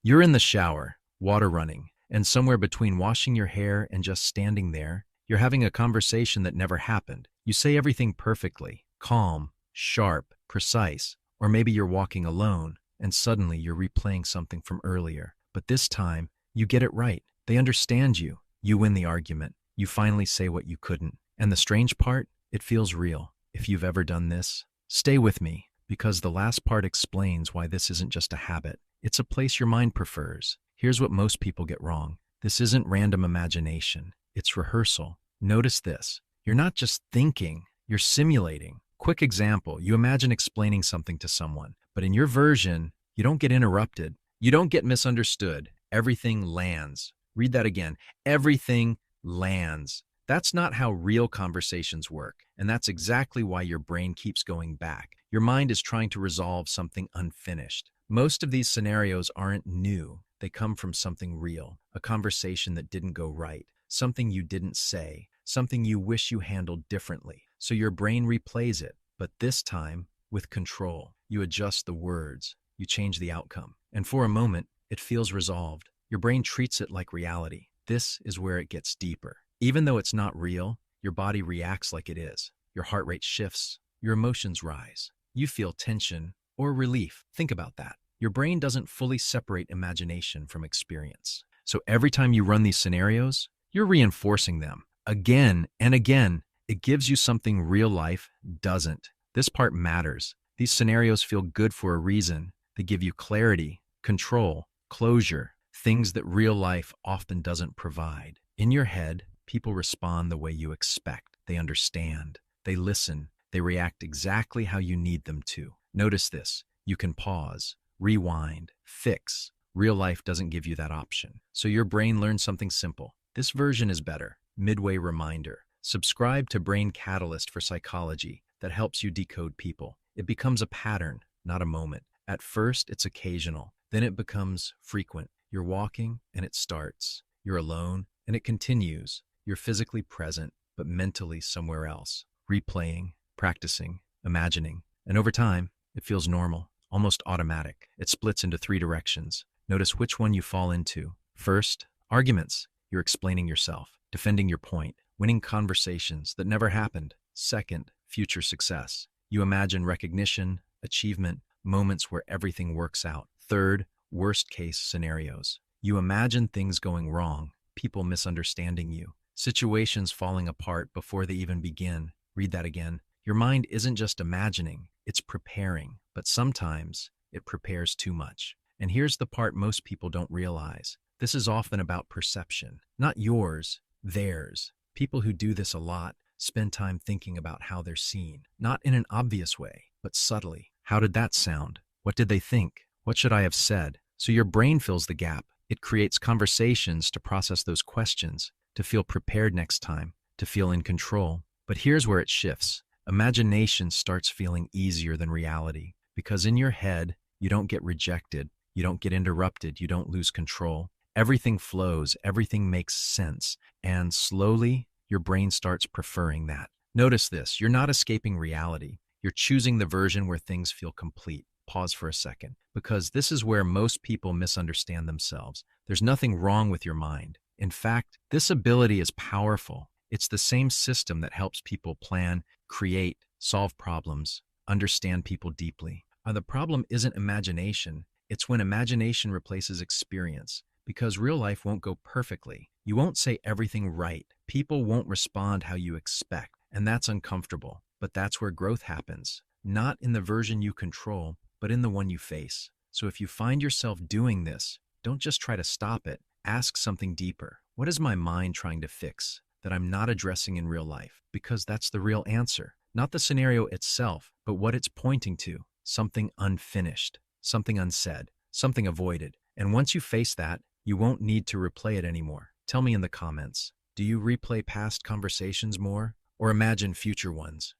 You're in the shower, water running, and somewhere between washing your hair and just standing there, you're having a conversation that never happened. You say everything perfectly, calm, sharp, precise, or maybe you're walking alone, and suddenly you're replaying something from earlier. But this time, you get it right. They understand you. You win the argument. You finally say what you couldn't. And the strange part, it feels real. If you've ever done this, stay with me, because the last part explains why this isn't just a habit. It's a place your mind prefers. Here's what most people get wrong. This isn't random imagination. It's rehearsal. Notice this. You're not just thinking, you're simulating. Quick example, you imagine explaining something to someone, but in your version, you don't get interrupted. You don't get misunderstood. Everything lands. Read that again. Everything lands. That's not how real conversations work, and that's exactly why your brain keeps going back. Your mind is trying to resolve something unfinished. Most of these scenarios aren't new. They come from something real, a conversation that didn't go right, something you didn't say, something you wish you handled differently. So your brain replays it, but this time with control. You adjust the words, you change the outcome, and for a moment, it feels resolved. Your brain treats it like reality. This is where it gets deeper. Even though it's not real, your body reacts like it is. Your heart rate shifts, your emotions rise. You feel tension or relief. Think about that. Your brain doesn't fully separate imagination from experience. So every time you run these scenarios, you're reinforcing them again and again. It gives you something real life doesn't. This part matters. These scenarios feel good for a reason. They give you clarity, control, closure, things that real life often doesn't provide. In your head, people respond the way you expect. They understand. They listen. They react exactly how you need them to. Notice this. You can pause, rewind, fix. Real life doesn't give you that option. So your brain learns something simple. This version is better. Midway reminder. Subscribe to Brain Catalyst for psychology that helps you decode people. It becomes a pattern, not a moment. At first, it's occasional. Then it becomes frequent. You're walking, and it starts. You're alone, and it continues. You're physically present, but mentally somewhere else. Replaying, practicing, imagining. And over time, it feels normal, almost automatic. It splits into 3 directions. Notice which one you fall into. First, arguments. You're explaining yourself, defending your point, winning conversations that never happened. Second, future success. You imagine recognition, achievement, moments where everything works out. Third, worst-case scenarios. You imagine things going wrong, people misunderstanding you, situations falling apart before they even begin. Read that again. Your mind isn't just imagining, it's preparing, but sometimes it prepares too much. And here's the part most people don't realize. This is often about perception, not yours, theirs. People who do this a lot spend time thinking about how they're seen, not in an obvious way, but subtly. How did that sound? What did they think? What should I have said? So your brain fills the gap. It creates conversations to process those questions, to feel prepared next time, to feel in control. But here's where it shifts. Imagination starts feeling easier than reality, because in your head, you don't get rejected, you don't get interrupted, you don't lose control. Everything flows, everything makes sense, and slowly, your brain starts preferring that. Notice this, you're not escaping reality. You're choosing the version where things feel complete. Pause for a second, because this is where most people misunderstand themselves. There's nothing wrong with your mind. In fact, this ability is powerful. It's the same system that helps people plan, create, solve problems, understand people deeply. The problem isn't imagination. It's when imagination replaces experience, because real life won't go perfectly. You won't say everything right. People won't respond how you expect, and that's uncomfortable. But that's where growth happens, not in the version you control, but in the one you face. So if you find yourself doing this, don't just try to stop it. Ask something deeper. What is my mind trying to fix that I'm not addressing in real life? Because that's the real answer. Not the scenario itself, but what it's pointing to. Something unfinished, something unsaid, something avoided. And once you face that, you won't need to replay it anymore. Tell me in the comments, do you replay past conversations more or imagine future ones?